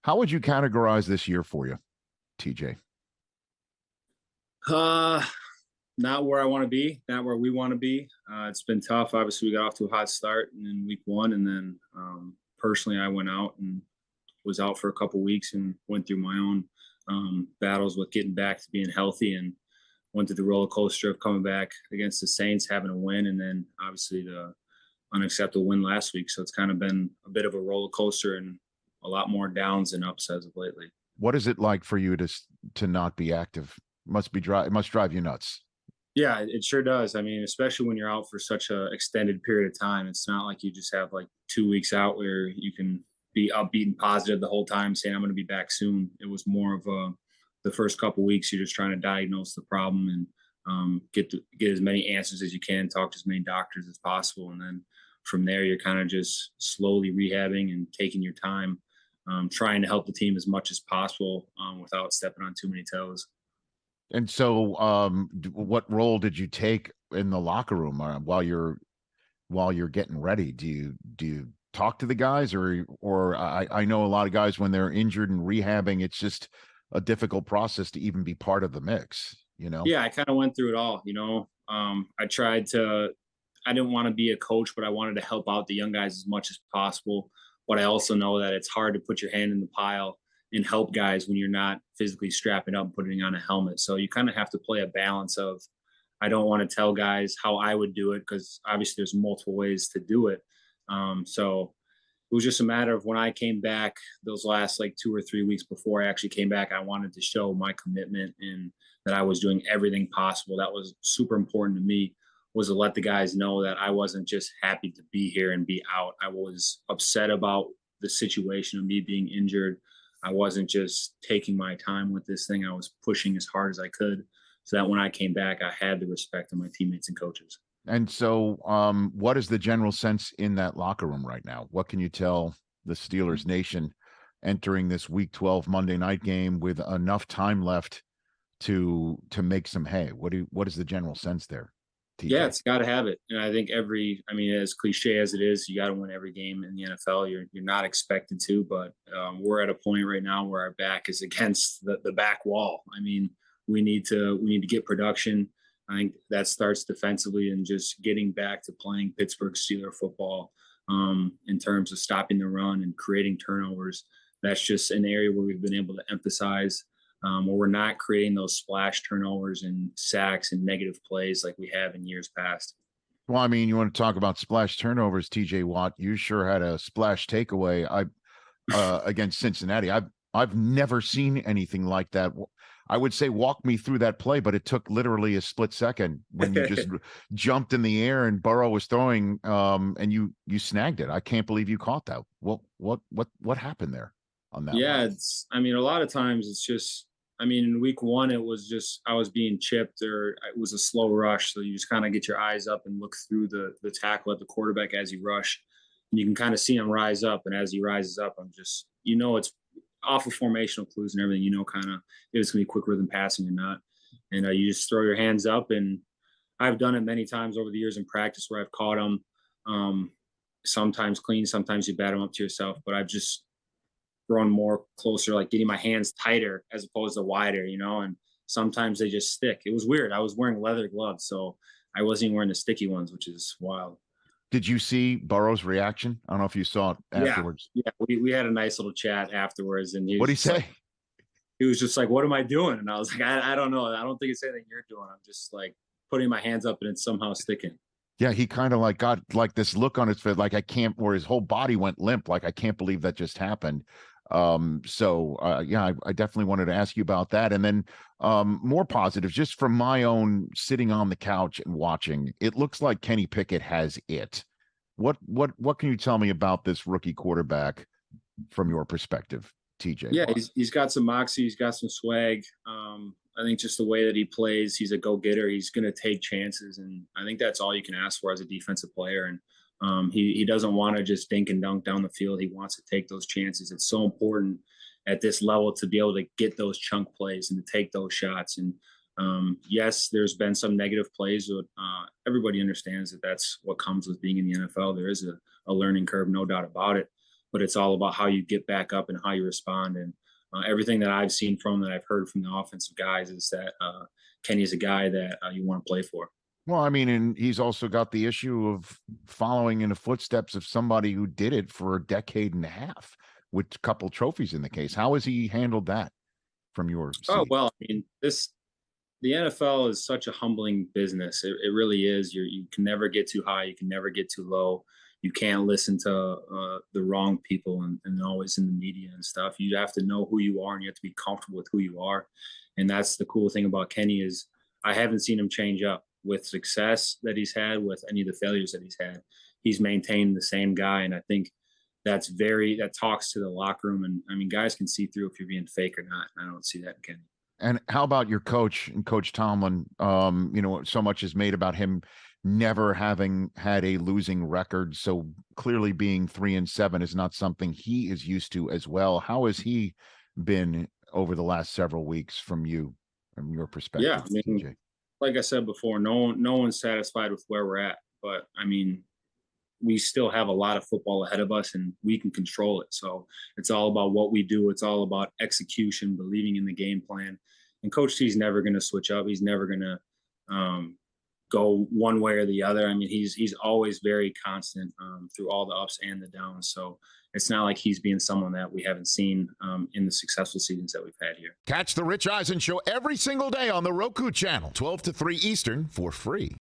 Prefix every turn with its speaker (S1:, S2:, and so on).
S1: How would you categorize this year for you, TJ?
S2: Not where I want to be, not where we want to be. It's been tough. Obviously, we got off to a hot start in week one, and then personally, I went out and was out for a couple weeks and went through my own battles with getting back to being healthy, and went through the roller coaster of coming back against the Saints, having a win, and then obviously the unacceptable win last week. So it's kind of been a bit of a roller coaster and a lot more downs than ups as of lately.
S1: What is it like for you to not be active? It must drive you nuts.
S2: Yeah, it sure does. I mean, especially when you're out for such an extended period of time. It's not like you just have like 2 weeks out where you can be upbeat and positive the whole time saying, I'm going to be back soon. It was more of the first couple of weeks, you're just trying to diagnose the problem and get as many answers as you can, talk to as many doctors as possible. And then from there, you're kind of just slowly rehabbing and taking your time, trying to help the team as much as possible without stepping on too many toes.
S1: And so, what role did you take in the locker room while you're getting ready? Do you talk to the guys, or I know a lot of guys when they're injured and rehabbing, it's just a difficult process to even be part of the mix, you know?
S2: Yeah, I kind of went through it all, I didn't want to be a coach, but I wanted to help out the young guys as much as possible. But I also know that it's hard to put your hand in the pile and help guys when you're not physically strapping up and putting on a helmet. So you kind of have to play a balance of, I don't want to tell guys how I would do it, because obviously there's multiple ways to do it. So it was just a matter of when I came back those last like 2 or 3 weeks before I actually came back, I wanted to show my commitment and that I was doing everything possible. That was super important to me, was to let the guys know that I wasn't just happy to be here and be out. I was upset about the situation of me being injured. I wasn't just taking my time with this thing. I was pushing as hard as I could so that when I came back, I had the respect of my teammates and coaches.
S1: And so, what is the general sense in that locker room right now? What can you tell the Steelers Nation entering this Week 12 Monday night game with enough time left to make some hay? What is the general sense there, TJ?
S2: Yeah, it's got to have it. And I think as cliche as it is, you got to win every game in the NFL. You're not expected to, but we're at a point right now where our back is against the back wall. I mean, we need to get production. I think that starts defensively and just getting back to playing Pittsburgh Steeler football in terms of stopping the run and creating turnovers. That's just an area where we've been able to emphasize, where we're not creating those splash turnovers and sacks and negative plays like we have in years past.
S1: Well, I mean, you want to talk about splash turnovers, TJ Watt? You sure had a splash takeaway against Cincinnati. I've never seen anything like that. I would say walk me through that play, but it took literally a split second when you just jumped in the air and Burrow was throwing, and you snagged it. I can't believe you caught that. What happened there on that?
S2: Yeah, a lot of times it's just, in week one, it was just I was being chipped or it was a slow rush. So you just kind of get your eyes up and look through the tackle at the quarterback as he rush. And you can kind of see him rise up. And as he rises up, I'm just, it's off of formational clues and everything, kind of if it's going to be quick rhythm passing or not. And you just throw your hands up. And I've done it many times over the years in practice where I've caught them, sometimes clean, sometimes you bat them up to yourself. But I've just grown more closer, like getting my hands tighter as opposed to wider, and sometimes they just stick. It was weird. I was wearing leather gloves, so I wasn't even wearing the sticky ones, which is wild.
S1: Did you see Burrow's reaction? I don't know if you saw it afterwards.
S2: Yeah, we had a nice little chat afterwards. And
S1: what did he say?
S2: He was just like, what am I doing? And I was like, I don't know. I don't think it's anything you're doing. I'm just like putting my hands up and it's somehow sticking.
S1: Yeah, he kind of like got like this look on his face, like where his whole body went limp. Like, I can't believe that just happened. Yeah, I definitely wanted to ask you about that. And then more positive, just from my own sitting on the couch and watching, it looks like Kenny Pickett has it. What can you tell me about this rookie quarterback from your perspective, TJ?
S2: Yeah, he's got some moxie, he's got some swag. I think just the way that he plays, he's a go-getter. He's going to take chances, and I think that's all you can ask for as a defensive player. And he doesn't want to just dink and dunk down the field. He wants to take those chances. It's so important at this level to be able to get those chunk plays and to take those shots. And yes, there's been some negative plays, but everybody understands that that's what comes with being in the NFL. There is a learning curve, no doubt about it. but it's all about how you get back up and how you respond. And everything that I've seen from, that I've heard from the offensive guys, is that Kenny's a guy that you want to play for.
S1: Well, I mean, and he's also got the issue of following in the footsteps of somebody who did it for a decade and a half with a couple trophies in the case. How has he handled that from your seat?
S2: Oh, well, I mean, the NFL is such a humbling business. It really is. You can never get too high. You can never get too low. You can't listen to the wrong people and always in the media and stuff. You have to know who you are, and you have to be comfortable with who you are. And that's the cool thing about Kenny, is I haven't seen him change up with success that he's had, with any of the failures that he's had. He's maintained the same guy. And I think that talks to the locker room. And I mean, guys can see through if you're being fake or not. I don't see that in Kenny.
S1: And how about your coach and Coach Tomlin? You know, so much is made about him never having had a losing record. So clearly being 3-7 is not something he is used to as well. How has he been over the last several weeks from your perspective?
S2: Yeah, I mean,
S1: TJ?
S2: Like I said before, no one's satisfied with where we're at. But I mean, we still have a lot of football ahead of us, and we can control it. So it's all about what we do. It's all about execution, believing in the game plan. And Coach T's never going to switch up. He's never going to go one way or the other. I mean, he's always very constant through all the ups and the downs. So it's not like he's being someone that we haven't seen in the successful seasons that we've had here.
S3: Catch the Rich Eisen Show every single day on the Roku channel, 12 to 3 Eastern, for free.